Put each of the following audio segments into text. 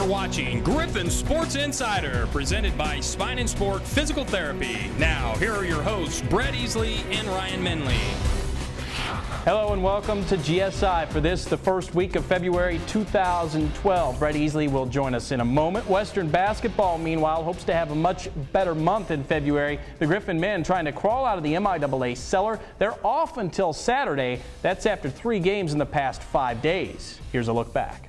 watching Griffon Sports Insider, presented by Spine and Sport Physical Therapy. Now, here are your hosts, Brett Easley and Ryan Menley. Hello and welcome to GSI for this, the first week of February 2012. Brett Easley will join us in a moment. Western basketball, meanwhile, hopes to have a much better month in February. The Griffon men trying to crawl out of the MIAA cellar. They're off until Saturday. That's after 3 games in the past 5 days. Here's a look back.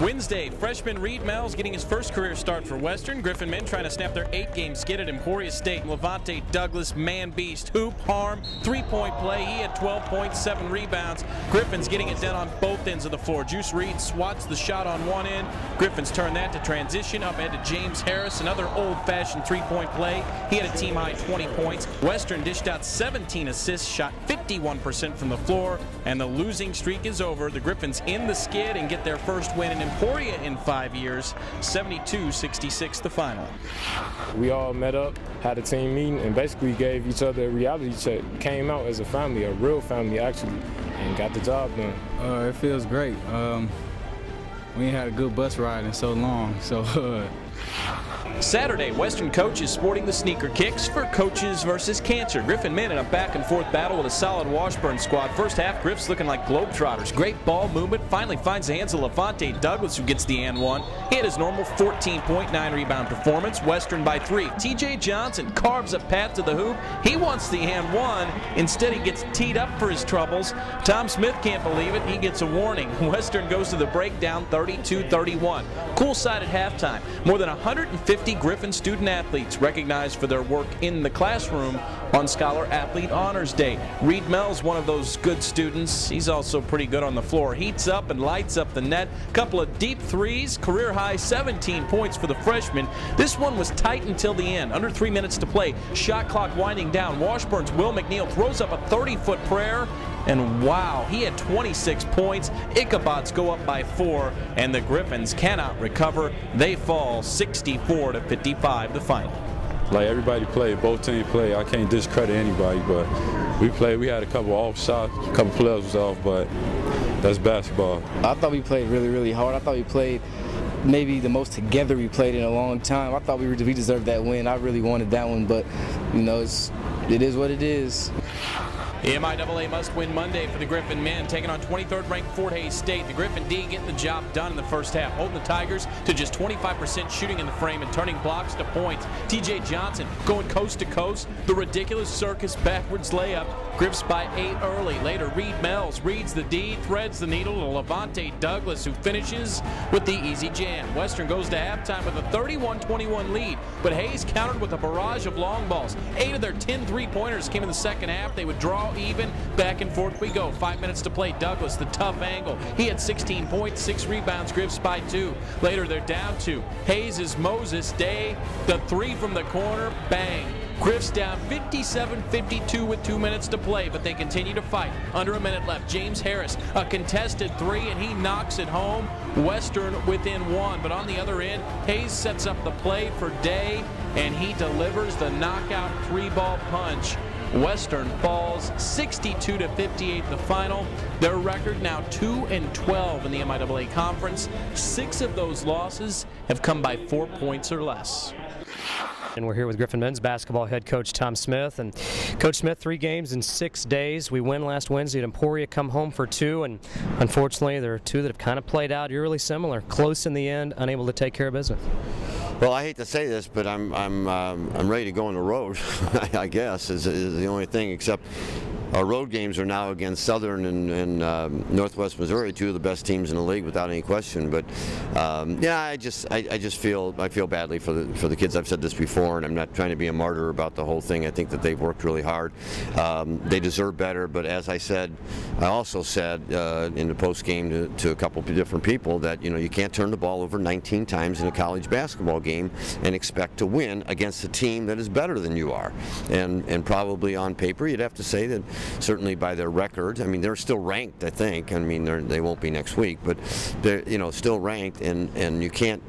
Wednesday, freshman Reed Mells getting his first career start for Western. Griffon men trying to snap their 8-game skid at Emporia State. Levante Douglas, man beast, hoop, harm, three-point play. He had 12 points, 7 rebounds. Griffon's getting it done on both ends of the floor. Juice Reed swats the shot on one end. Griffon's turned that to transition. Up ahead to James Harris, another old-fashioned three-point play. He had a team-high 20 points. Western dished out 17 assists, shot 51% from the floor, and the losing streak is over. The Griffons in the skid and get their first win in Emporia in 5 years. 72-66 the final. We all met up, had a team meeting, and basically gave each other a reality check. Came out as a family, a real family actually, and got the job done. It feels great. We ain't had a good bus ride in so long, so Saturday, Western coaches sporting the sneaker kicks for coaches versus cancer. Griffon men in a back-and-forth battle with a solid Washburn squad. First half, Griff's looking like Globetrotters. Great ball movement. Finally finds the hands of Levante Douglas, who gets the and one. He had his normal 14.9 rebound performance. Western by 3. TJ Johnson carves a path to the hoop. He wants the and one. Instead, he gets teed up for his troubles. Tom Smith can't believe it. He gets a warning. Western goes to the breakdown 32-31. Cool side at halftime. More than 150 Griffon student athletes recognized for their work in the classroom on Scholar Athlete Honors Day. Reed Mells, one of those good students. He's also pretty good on the floor. Heats up and lights up the net. Couple of deep threes, career high 17 points for the freshman. This one was tight until the end. Under 3 minutes to play. Shot clock winding down. Washburn's Will McNeil throws up a 30-foot prayer. And wow, he had 26 points. Ichabod's go up by 4, and the Griffons cannot recover. They fall 64-55, the final. Like everybody played, both teams played. I can't discredit anybody, but we played. We had a couple off shots, a couple players was off, but that's basketball. I thought we played really, really hard. I thought we played maybe the most together we played in a long time. I thought we deserved that win. I really wanted that one, but you know, it is what it is. The MIAA must win Monday for the Griffon men, taking on 23rd ranked Fort Hays State. The Griffon D getting the job done in the first half, holding the Tigers to just 25% shooting in the frame and turning blocks to points. TJ Johnson going coast to coast, the ridiculous circus backwards layup. Griffs by 8 early. Later, Reed Mells reads the D, threads the needle to Levante Douglas, who finishes with the easy jam. Western goes to halftime with a 31-21 lead, but Hays countered with a barrage of long balls. 8 of their 10 three-pointers came in the second half. They would draw even. Back and forth we go. 5 minutes to play. Douglas, the tough angle. He had 16 points, 6 rebounds. Griffs by 2. Later, they're down 2. Hays is Moses Day. The 3 from the corner. Bang. Griffs down 57-52 with 2 minutes to play, but they continue to fight. Under a minute left. James Harris, a contested 3, and he knocks it home. Western within 1, but on the other end, Hays sets up the play for Day, and he delivers the knockout 3-ball punch. Western falls 62-58 the final. Their record now 2-12 in the MIAA conference. 6 of those losses have come by 4 points or less. And we're here with Griffon men's basketball head coach Tom Smith. And Coach Smith, 3 games in 6 days. We win last Wednesday at Emporia, come home for 2, and unfortunately there are 2 that have kind of played out eerily similar. Close in the end, unable to take care of business. Well, I hate to say this, but I'm ready to go on the road. I guess is the only thing. Except our road games are now against Southern and Northwest Missouri, 2 of the best teams in the league without any question. But yeah, I just feel badly for the kids. I've said this before, and I'm not trying to be a martyr about the whole thing. I think that they've worked really hard. They deserve better. But as I also said in the post game to a couple of different people that you can't turn the ball over 19 times in a college basketball game and expect to win against a team that is better than you are. And probably on paper, you'd have to say that. Certainly by their record. I mean, they're still ranked, I think. I mean, they won't be next week, but they're still ranked, and you can't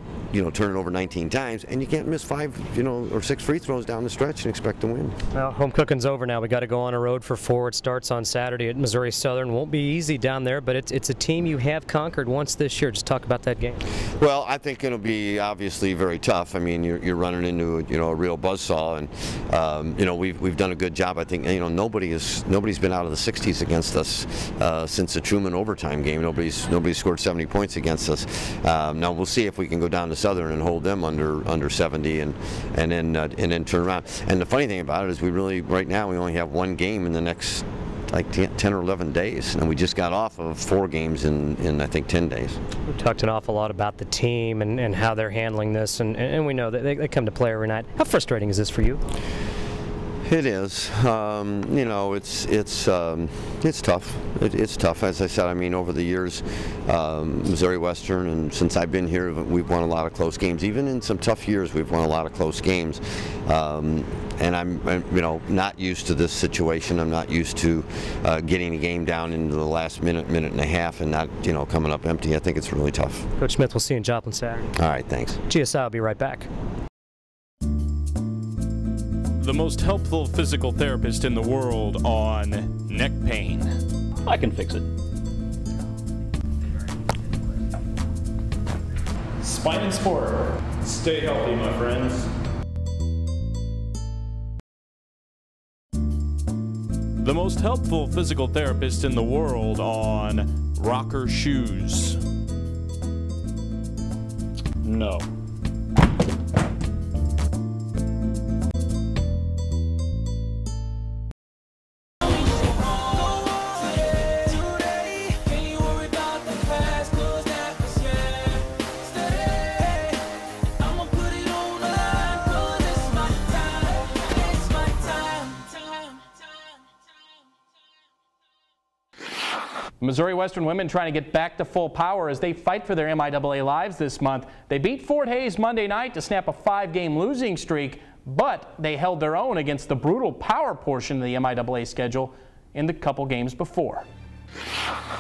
turn it over 19 times, and you can't miss 5, or 6 free throws down the stretch and expect to win. Well, home cooking's over now. We got to go on a road for 4. It starts on Saturday at Missouri Southern. Won't be easy down there, but it's a team you have conquered once this year. Just talk about that game. Well, I think it'll be obviously very tough. I mean, you're running into a real buzzsaw, and we've done a good job. I think nobody's been out of the 60s against us since the Truman overtime game. Nobody's scored 70 points against us. Now we'll see if we can go down to Southern and hold them under 70 and then turn around. And the funny thing about it is right now we only have 1 game in the next like 10 or 11 days, and we just got off of 4 games in I think 10 days. We've talked an awful lot about the team and how they're handling this, and we know that they come to play every night. How frustrating is this for you? It is. It's tough. It's tough. As I said, I mean, over the years, Missouri Western, and since I've been here, we've won a lot of close games. Even in some tough years, we've won a lot of close games. And I'm not used to this situation. I'm not used to getting a game down into the last minute and a half, and not coming up empty. I think it's really tough. Coach Smith, we'll see you in Joplin Saturday. All right, thanks. GSI will be right back. The most helpful physical therapist in the world on neck pain. I can fix it. Spine and Sport. Stay healthy, my friends. The most helpful physical therapist in the world on rocker shoes. No. Missouri Western women trying to get back to full power as they fight for their MIAA lives this month. They beat Fort Hays Monday night to snap a 5-game losing streak, but they held their own against the brutal power portion of the MIAA schedule in the couple games before.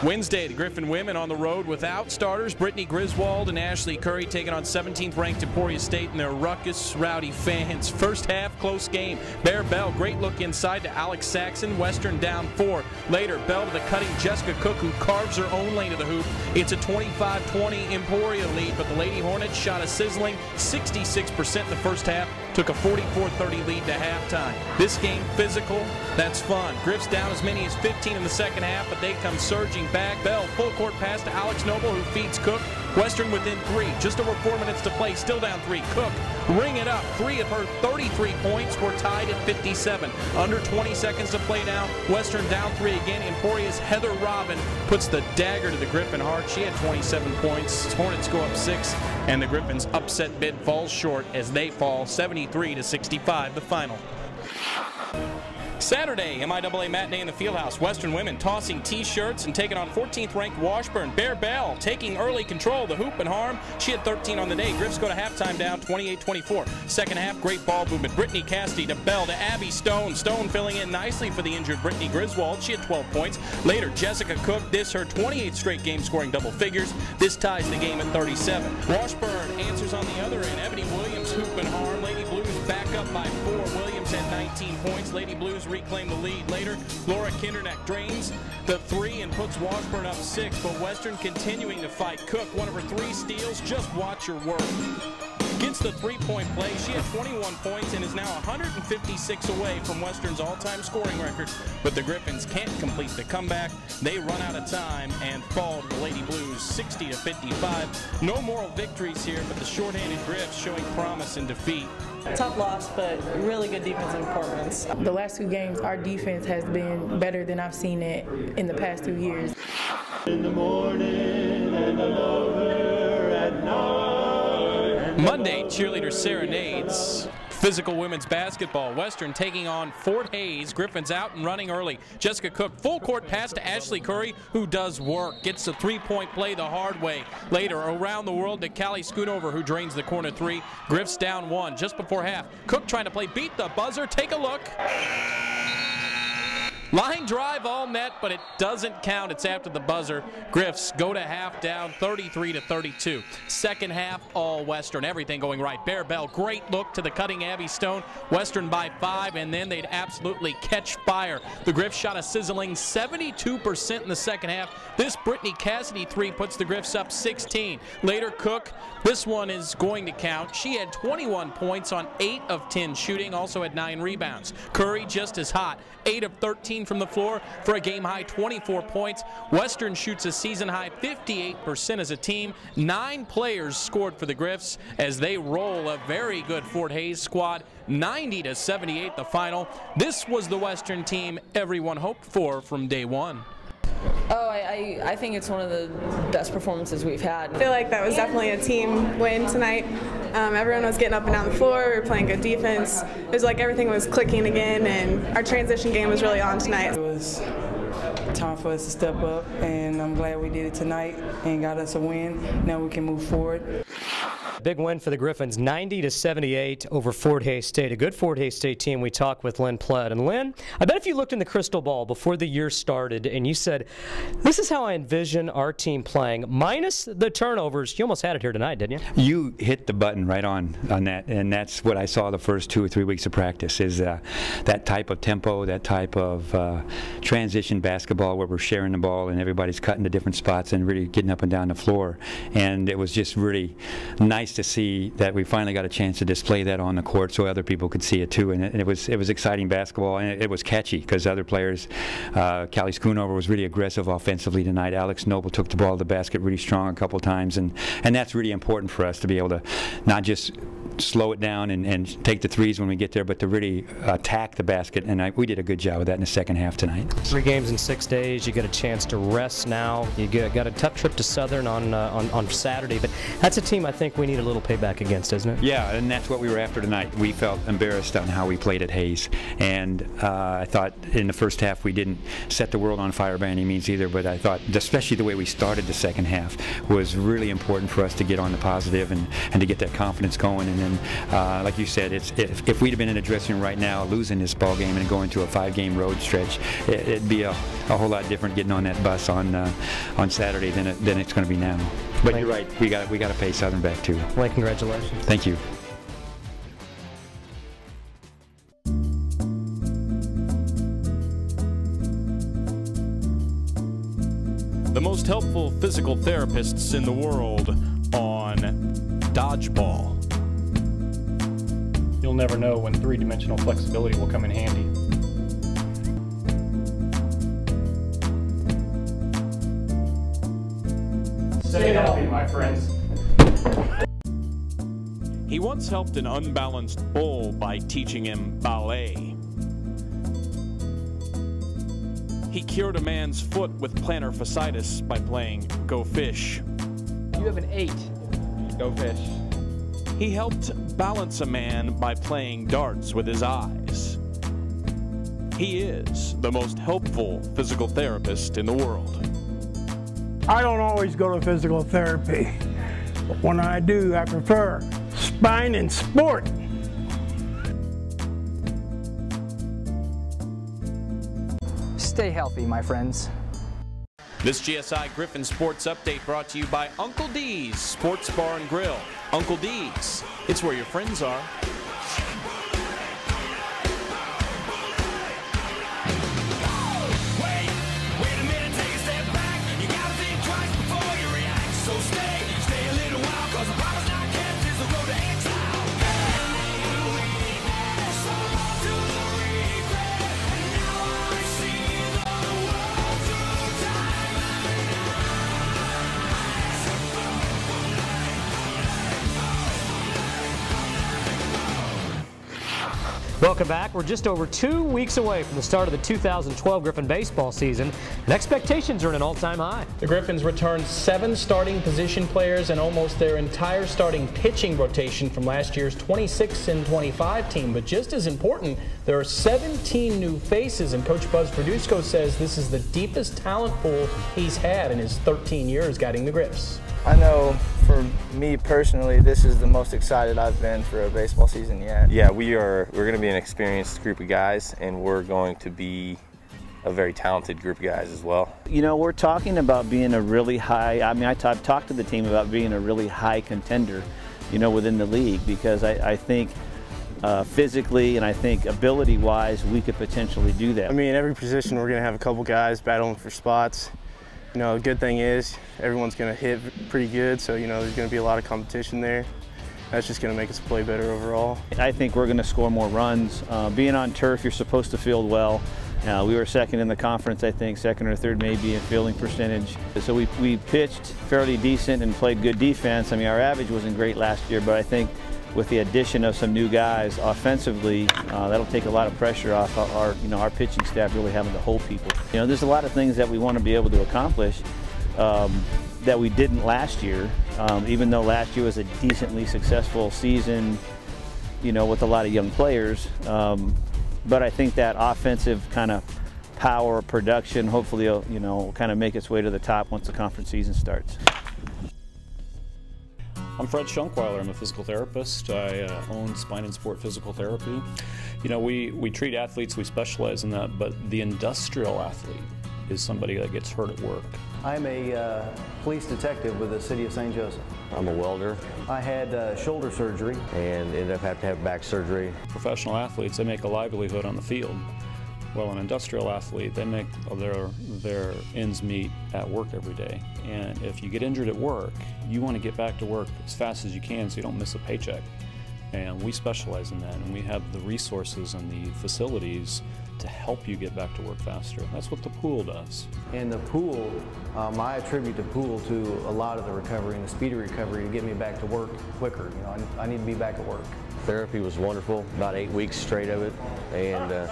Wednesday, the Griffon women on the road without starters. Brittany Griswold and Ashley Curry taking on 17th ranked Emporia State and their ruckus rowdy fans. First half, close game. Bear Bell, great look inside to Alex Saxon. Western down 4. Later, Bell to the cutting Jessica Cook, who carves her own lane of the hoop. It's a 25-20 Emporia lead, but the Lady Hornets shot a sizzling 66% in the first half, took a 44-30 lead to halftime. This game, physical, that's fun. Griff's down as many as 15 in the second half, but they come surging back. Bell, full court pass to Alex Noble, who feeds Cook. Western within 3, just over 4 minutes to play, still down 3. Cook, ring it up. 3 of her 33 points were tied at 57. Under 20 seconds to play now. Western down 3 again. Emporia's Heather Robin puts the dagger to the Griffon heart. She had 27 points. Hornets go up 6, and the Griffon's upset bid falls short as they fall 73-65, the final. Saturday, MIAA matinee in the Fieldhouse. Western women tossing T-shirts and taking on 14th ranked Washburn. Bear Bell taking early control of the hoop and harm. She had 13 on the day. Griffs go to halftime down 28-24. Second half, great ball movement. Brittany Cassidy to Bell to Abby Stone. Stone filling in nicely for the injured Brittany Griswold. She had 12 points. Later, Jessica Cook, this her 28th straight game scoring double figures. This ties the game at 37. Washburn answers on the other end. Ebony Williams hoop and harm. Lady Blues back up by 4. Williams had 19 points. Lady Blues reclaim the lead. Later, Laura Kinderneck drains the 3 and puts Washburn up 6, but Western continuing to fight. Cook, one of her 3 steals. Just watch her work. Gets the 3-point play. She had 21 points and is now 156 away from Western's all-time scoring record, but the Griffons can't complete the comeback. They run out of time and fall to the Lady Blues 60-55. No moral victories here, but the shorthanded Griffs showing promise in defeat. Tough loss, but really good defensive performance. The last 2 games, our defense has been better than I've seen it in the past 2 years. In the morning and I love her at night. Monday, cheerleader serenades. Physical women's basketball. Western taking on Fort Hays. Griffin's out and running early. Jessica Cook, full court pass to Ashley Curry, who does work. Gets the 3-point play the hard way. Later, around the world to Callie Schoonover, who drains the corner 3. Griff's down 1 just before half. Cook trying to play, beat the buzzer. Take a look. Line drive, all net, but it doesn't count. It's after the buzzer. Griffs go to half down 33-32. Second half, all Western. Everything going right. Bear Bell, great look to the cutting Abby Stone. Western by 5, and then they'd absolutely catch fire. The Griffs shot a sizzling 72% in the second half. This Brittany Cassidy 3 puts the Griffs up 16. Later, Cook, this one is going to count. She had 21 points on 8 of 10 shooting, also had 9 rebounds. Curry just as hot, 8 of 13 from the floor for a game-high 24 points. Western shoots a season-high 58% as a team. 9 players scored for the Griffs as they roll a very good Fort Hays squad. 90-78 the final. This was the Western team everyone hoped for from day one. Oh, I think it's one of the best performances we've had. I feel like that was definitely a team win tonight. Everyone was getting up and down the floor. We were playing good defense. It was like everything was clicking again, and our transition game was really on tonight. It was time for us to step up, and I'm glad we did it tonight and got us a win. Now we can move forward. Big win for the Griffins, 90-78 over Fort Hays State. A good Fort Hays State team. We talked with Lynn Plett. And Lynn, I bet if you looked in the crystal ball before the year started and you said, this is how I envision our team playing, minus the turnovers, you almost had it here tonight, didn't you? You hit the button right on that, and that's what I saw the first 2 or 3 weeks of practice, is that type of tempo, that type of transition basketball where we're sharing the ball and everybody's cutting to different spots and really getting up and down the floor. And it was just really nice to see that we finally got a chance to display that on the court so other people could see it too. And it was exciting basketball, and it was catchy because other players, Callie Schoonover was really aggressive offensively tonight. Alex Noble took the ball to the basket really strong a couple times, and that's really important for us to be able to not just slow it down and take the threes when we get there, but to really attack the basket, and we did a good job of that in the second half tonight. 3 games in 6 days. You get a chance to rest now. You got a tough trip to Southern on Saturday, but that's a team I think we need a little payback against, isn't it? Yeah, and that's what we were after tonight. We felt embarrassed on how we played at Hays, and I thought in the first half we didn't set the world on fire by any means either, but I thought especially the way we started the second half was really important for us to get on the positive and to get that confidence going. And then, like you said, if we'd have been in the dressing room right now losing this ball game and going to a 5-game road stretch, it'd be a whole lot different getting on that bus on Saturday than it's going to be now. But you're right, we got to pay Southern back too. Well, congratulations. Thank you. The most helpful physical therapists in the world on dodgeball. You'll never know when 3-dimensional flexibility will come in handy. Stay healthy, my friends. He once helped an unbalanced bull by teaching him ballet. He cured a man's foot with plantar fasciitis by playing Go Fish. You have an 8. Go Fish. He helped balance a man by playing darts with his eyes. He is the most helpful physical therapist in the world. I don't always go to physical therapy, but when I do, I prefer Spine and Sport. Stay healthy, my friends. This GSI Griffin Sports Update brought to you by Uncle D's Sports Bar and Grill. Uncle D's, it's where your friends are. Welcome back. We're just over 2 weeks away from the start of the 2012 Griffin baseball season, and expectations are at an all-time high. The Griffins returned 7 starting position players and almost their entire starting pitching rotation from last year's 26 and 25 team. But just as important, there are 17 new faces, and Coach Buzz Verduzco says this is the deepest talent pool he's had in his 13 years guiding the Griffs. I know for me personally, this is the most excited I've been for a baseball season yet. Yeah, we're going to be an experienced group of guys, and we're going to be a very talented group of guys as well. You know, we're talking about being a really high, I've talked to the team about being a really high contender, you know, within the league, because I think physically and I think ability-wise we could potentially do that. I mean, every position we're going to have a couple guys battling for spots. You know, the good thing is everyone's going to hit pretty good, so, you know, there's going to be a lot of competition there. That's just going to make us play better overall. I think we're going to score more runs. Being on turf, you're supposed to field well. We were second in the conference, I think, second or third maybe in fielding percentage. So we pitched fairly decent and played good defense. I mean, our average wasn't great last year, but I think with the addition of some new guys offensively, that'll take a lot of pressure off our pitching staff really having to hold people. You know, there's a lot of things that we want to be able to accomplish that we didn't last year, even though last year was a decently successful season, you know, with a lot of young players. But I think that offensive kind of power, production, hopefully, you know, kind of make its way to the top once the conference season starts. I'm Fred Schunkweiler. I'm a physical therapist. I own Spine and Sport Physical Therapy. You know, we treat athletes, we specialize in that, but the industrial athlete is somebody that gets hurt at work. I'm a police detective with the city of St. Joseph. I'm a welder. I had shoulder surgery and ended up having to have back surgery. Professional athletes, they make a livelihood on the field. Well, an industrial athlete, they make their ends meet at work every day. And if you get injured at work, you want to get back to work as fast as you can so you don't miss a paycheck. And we specialize in that, and we have the resources and the facilities to help you get back to work faster. That's what the pool does. And the pool, I attribute the pool to a lot of the recovery and the speedy recovery to get me back to work quicker. You know, I need to be back at work. Therapy was wonderful, about 8 weeks straight of it, and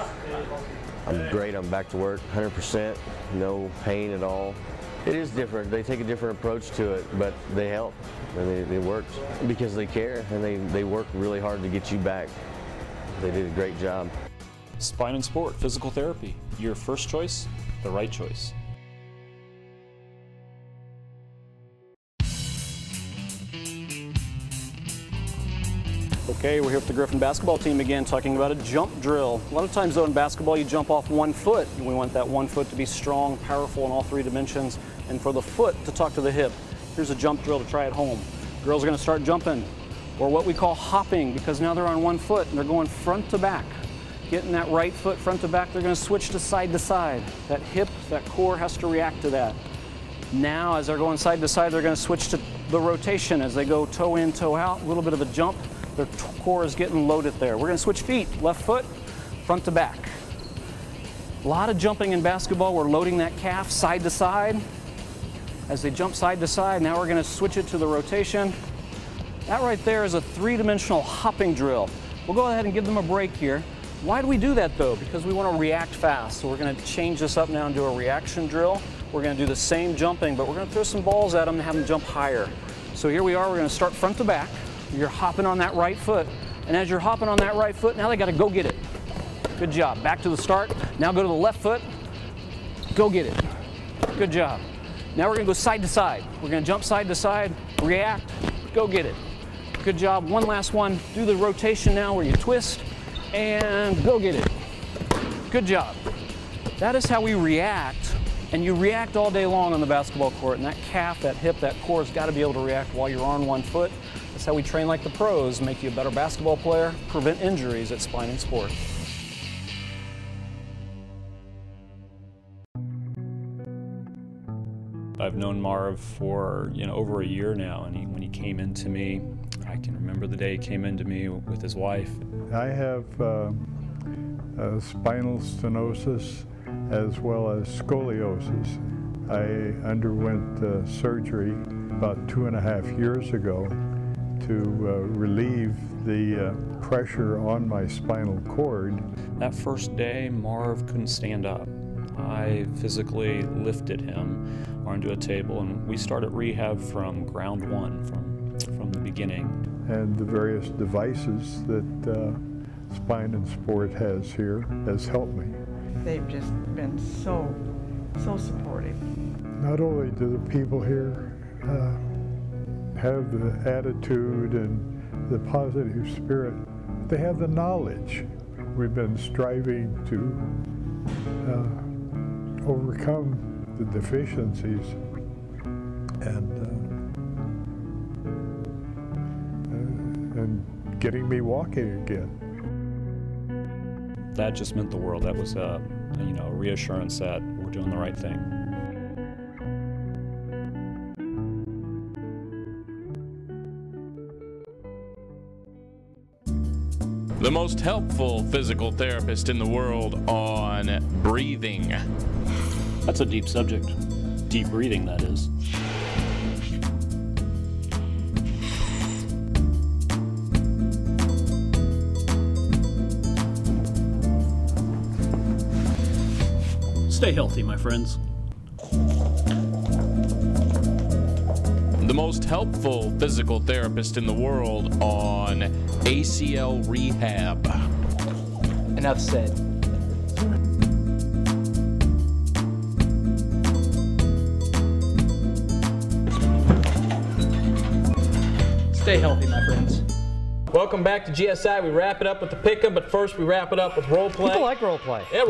I'm great. I'm back to work, 100%, no pain at all. It is different. They take a different approach to it, but they help, and it works because they care, and they work really hard to get you back. They did a great job. Spine and Sport Physical Therapy, your first choice, the right choice. Okay, we're here with the Griffon basketball team again, talking about a jump drill. A lot of times though in basketball you jump off 1 foot, and we want that 1 foot to be strong, powerful in all 3 dimensions, and for the foot to talk to the hip. Here's a jump drill to try at home. Girls are going to start jumping, or what we call hopping, because now they're on 1 foot and they're going front to back. Getting that right foot front to back, they're going to switch to side. That hip, that core has to react to that. Now as they're going side to side, they're going to switch to the rotation as they go toe in, toe out, a little bit of a jump. Their core is getting loaded there. We're going to switch feet, left foot, front to back. A lot of jumping in basketball. We're loading that calf side to side. As they jump side to side, now we're going to switch it to the rotation. That right there is a 3-dimensional hopping drill. We'll go ahead and give them a break here. Why do we do that though? Because we want to react fast. So we're going to change this up now and do a reaction drill. We're going to do the same jumping, but we're going to throw some balls at them and have them jump higher. So here we are, we're going to start front to back. You're hopping on that right foot. And as you're hopping on that right foot, now they got to go get it. Good job. Back to the start. Now go to the left foot. Go get it. Good job. Now we're going to go side to side. We're going to jump side to side, react, go get it. Good job. One last one. Do the rotation now where you twist and go get it. Good job. That is how we react, and you react all day long on the basketball court, and that calf, that hip, that core has got to be able to react while you're on 1 foot. That's how we train like the pros, make you a better basketball player, prevent injuries at Spine and Sport. I've known Marv for over a year now, and when he came into me, I can remember the day he came into me with his wife. I have spinal stenosis as well as scoliosis. I underwent surgery about 2.5 years ago to relieve the pressure on my spinal cord. That first day, Marv couldn't stand up. I physically lifted him onto a table, and we started rehab from ground one, from the beginning. And the various devices that Spine and Sport has here has helped me. They've just been so supportive. Not only do the people here have the attitude and the positive spirit, they have the knowledge. We've been striving to overcome the deficiencies and getting me walking again. That just meant the world. That was a reassurance that we're doing the right thing. The most helpful physical therapist in the world on breathing. That's a deep subject. Deep breathing, that is. Stay healthy, my friends. The most helpful physical therapist in the world on ACL rehab. Enough said. Stay healthy, my friends. Welcome back to GSI. We wrap it up with the pick-em, but first we wrap it up with role play. People like role play. Yeah,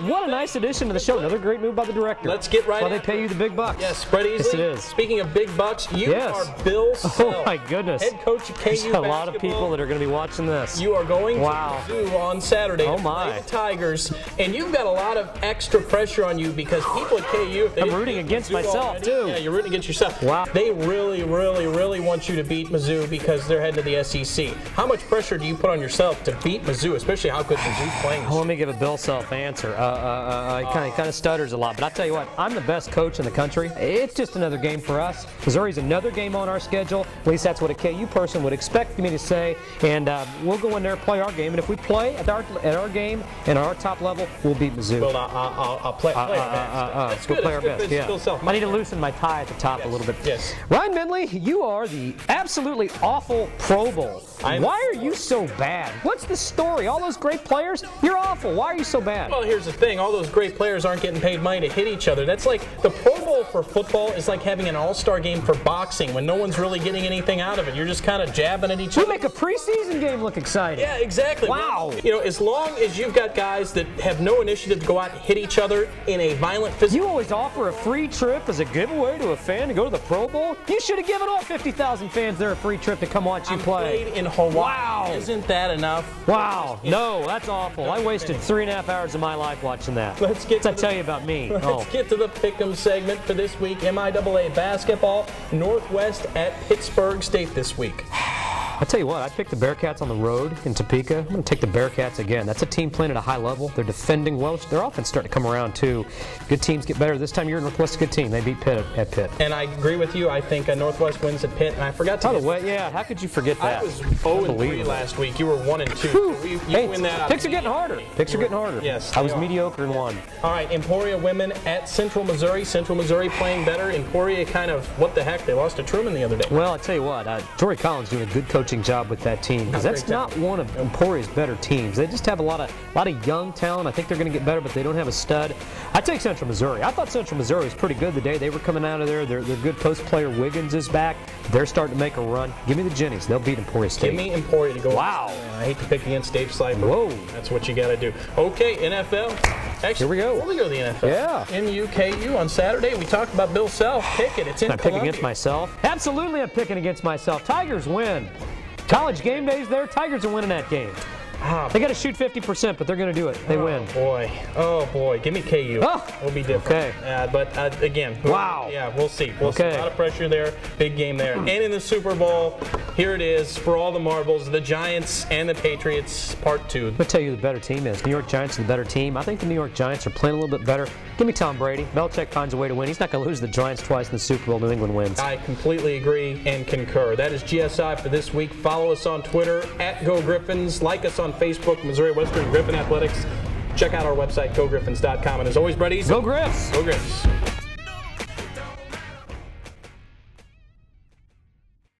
what a nice addition to the show. Another great move by the director. Let's get right. That's why they pay you the big bucks. Yes, Brett Easley. Yes, it is. Speaking of big bucks, you are Bill Self. Oh my goodness. Head coach of KU There's basketball. a lot of people that are going to be watching this. You are going to Mizzou on Saturday to play the Tigers, and you've got a lot of extra pressure on you because people at KU, if they I'm rooting against myself too. Yeah, you're rooting against yourself. Wow. They really, really, really want you to beat Mizzou because they're heading to the SEC. How much pressure do you put on yourself to beat Mizzou, especially how good Mizzou's playing? Let me give a Bill Self answer. He kind of stutters a lot, but I tell you what, I'm the best coach in the country. It's just another game for us. Missouri's another game on our schedule. At least that's what a KU person would expect me to say. And we'll go in there and play our game. And if we play at our game and our top level, we'll beat Mizzou. Well, I'll play our best. We'll play our best. Yeah. I need to loosen my tie at the top a little bit. Yes. Ryan Mindley, you are the absolutely awful Pro Bowl. Why are you so bad? What's the story? All those great players, you're awful. Why are you so bad? Well, here's the thing. All those great players aren't getting paid money to hit each other. That's like the Pro Bowl for football is like having an all-star game for boxing when no one's really getting anything out of it. You're just kind of jabbing at each other. We make a preseason game look exciting. Yeah, exactly. Wow. You know, as long as you've got guys that have no initiative to go out and hit each other in a violent physical. You always offer a free trip as a giveaway to a fan to go to the Pro Bowl? You should have given all 50,000 fans there a free trip to come watch you play. Played in Hawaii. Wow. Isn't that enough? Wow. No, that's awful. I wasted 3.5 hours of my life watching that. Let's get to tell you about me. Let's get to the Pick'em segment for this week. MIAA basketball, Northwest at Pittsburgh State this week. I'll tell you what, I picked the Bearcats on the road in Topeka. I'm going to take the Bearcats again. That's a team playing at a high level. They're defending well. Their offense starting to come around, too. Good teams get better. This time of year, Northwest is a good team. They beat Pitt at Pitt. And I agree with you. I think Northwest wins at Pitt. And I forgot to By the way, yeah, how could you forget that? I was 0-3 last week. You were 1-2. You win that out. Picks are getting harder. Picks are getting harder. Yes. I was mediocre in one. All right, Emporia women at Central Missouri. Central Missouri playing better. Emporia kind of, what the heck, they lost to Truman the other day. Well, I tell you what, Jory Collins doing a good coaching job with that team. Because that's not one of Emporia's better teams. They just have a lot of young talent. I think they're going to get better, but they don't have a stud. I take Central Missouri. I thought Central Missouri was pretty good the day they were coming out of there. Their good post player Wiggins is back. They're starting to make a run. Give me the Jennies. They'll beat Emporia State. Give me Emporia to go. Wow. I hate to pick against Dave Slifer. Whoa. That's what you got to do. Okay, NFL. Actually, here we go. Before we go to the NFL. Yeah. MUKU on Saturday. We talked about Bill Self. Pick it. It's in Columbia. Pick against myself? Absolutely, I'm picking against myself. Tigers win. College game days there. Tigers are winning that game. They got to shoot 50%, but they're going to do it. They win. Oh boy, give me KU. It'll be different. Okay. But again, wow. Yeah, we'll see. We'll see. A lot of pressure there. Big game there. And in the Super Bowl, here it is for all the marbles: the Giants and the Patriots, Part 2. I'm gonna tell you who the better team is. New York Giants are the better team. I think the New York Giants are playing a little bit better. Give me Tom Brady. Belichick finds a way to win. He's not going to lose the Giants twice in the Super Bowl. New England wins. I completely agree and concur. That is GSI for this week. Follow us on Twitter @GoGriffins. Like us on Facebook, Missouri Western Griffin Athletics. Check out our website, GoGriffins.com. And as always, Brett Easley. Go Griffs! Go Griffs.